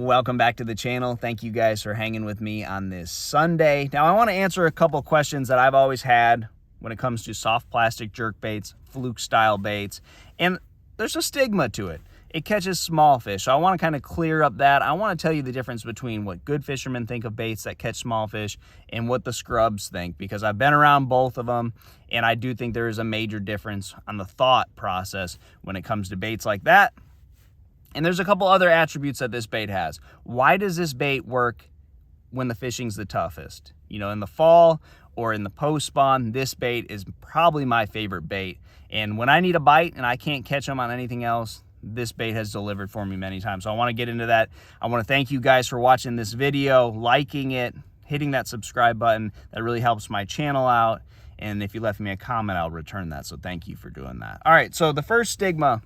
Welcome back to the channel. Thank you guys for hanging with me on this Sunday. Now I want to answer a couple questions that I've always had when it comes to soft plastic jerk baits, fluke style baits, and there's a stigma to it. It catches small fish. So I want to kind of clear up that. I want to tell you the difference between what good fishermen think of baits that catch small fish and what the scrubs think, because I've been around both of them, and I do think there is a major difference on the thought process when it comes to baits like that. And there's a couple other attributes that this bait has. Why does this bait work when the fishing's the toughest? You know, in the fall or in the post spawn, this bait is probably my favorite bait. And when I need a bite and I can't catch them on anything else, this bait has delivered for me many times. So I want to get into that. I want to thank you guys for watching this video, liking it, hitting that subscribe button. That really helps my channel out. And if you left me a comment, I'll return that. So thank you for doing that. All right, so the first stigma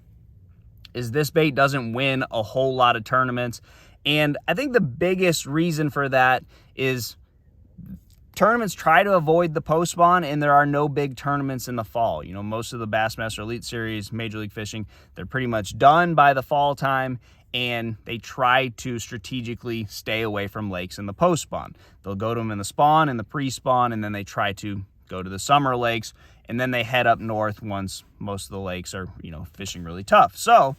is this bait doesn't win a whole lot of tournaments. And I think the biggest reason for that is tournaments try to avoid the post spawn, and there are no big tournaments in the fall. You know, most of the Bassmaster Elite Series, Major League Fishing, they're pretty much done by the fall time, and they try to strategically stay away from lakes in the post spawn. They'll go to them in the spawn and the pre-spawn, and then they try to go to the summer lakes, and then they head up north once most of the lakes are, you know, fishing really tough. So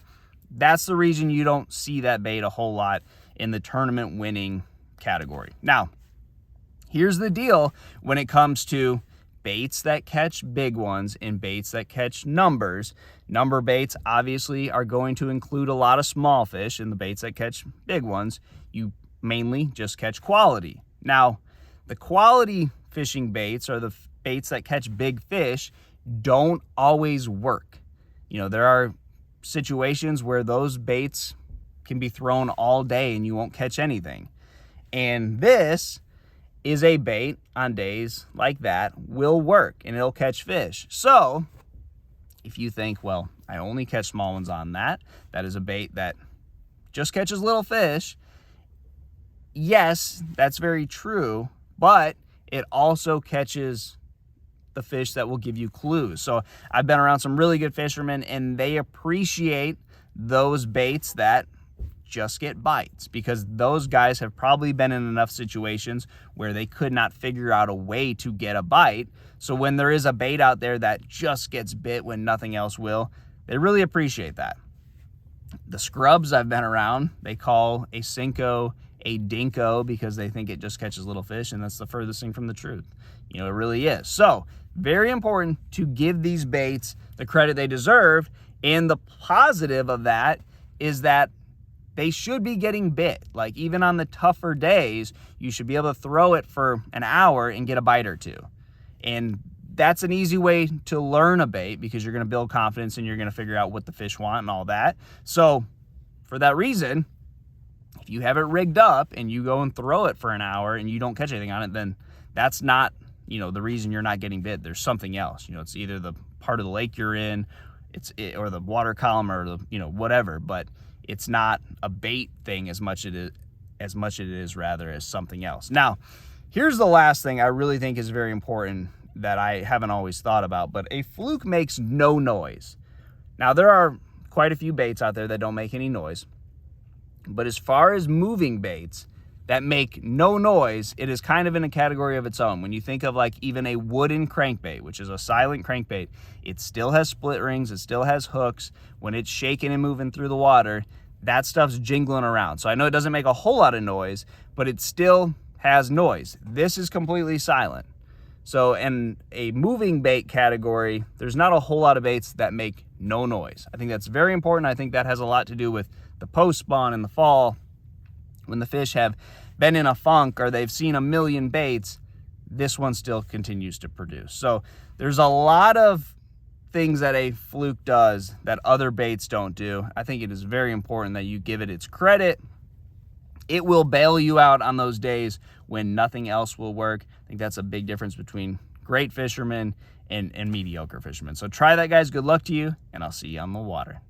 that's the reason you don't see that bait a whole lot in the tournament winning category. Now, here's the deal when it comes to baits that catch big ones and baits that catch numbers. Number baits obviously are going to include a lot of small fish, and the baits that catch big ones, you mainly just catch quality. Now, the quality fishing baits, or the baits that catch big fish, don't always work. You know, there are situations where those baits can be thrown all day and you won't catch anything. And this is a bait on days like that will work and it'll catch fish. So if you think, well, I only catch small ones on that is a bait that just catches little fish. Yes, that's very true, but it also catches the fish that will give you clues. So I've been around some really good fishermen, and they appreciate those baits that just get bites, because those guys have probably been in enough situations where they could not figure out a way to get a bite. So when there is a bait out there that just gets bit when nothing else will, they really appreciate that. The scrubs I've been around, they call a Cinco a dinko because they think it just catches little fish, and that's the furthest thing from the truth. You know, it really is. So very important to give these baits the credit they deserve. And the positive of that is that they should be getting bit. Like, even on the tougher days, you should be able to throw it for an hour and get a bite or two. And that's an easy way to learn a bait, because you're going to build confidence and you're going to figure out what the fish want and all that. So for that reason, if you have it rigged up and you go and throw it for an hour and you don't catch anything on it, then that's not, you know, the reason you're not getting bit. There's something else. You know, it's either the part of the lake you're in, or the water column, or the, you know, whatever. But it's not a bait thing as much it is rather as something else. Now, here's the last thing I really think is very important that I haven't always thought about, but a fluke makes no noise. Now, there are quite a few baits out there that don't make any noise, but as far as moving baits that make no noise, it is kind of in a category of its own. When you think of like even a wooden crankbait, which is a silent crankbait, it still has split rings, it still has hooks. When it's shaking and moving through the water, that stuff's jingling around. So I know it doesn't make a whole lot of noise, but it still has noise. This is completely silent. So in a moving bait category, there's not a whole lot of baits that make no noise. I think that's very important. I think that has a lot to do with the post spawn in the fall. When the fish have been in a funk or they've seen a million baits, this one still continues to produce. So there's a lot of things that a fluke does that other baits don't do. I think it is very important that you give it its credit. It will bail you out on those days when nothing else will work. I think that's a big difference between great fishermen and mediocre fishermen. So try that, guys. Good luck to you, and I'll see you on the water.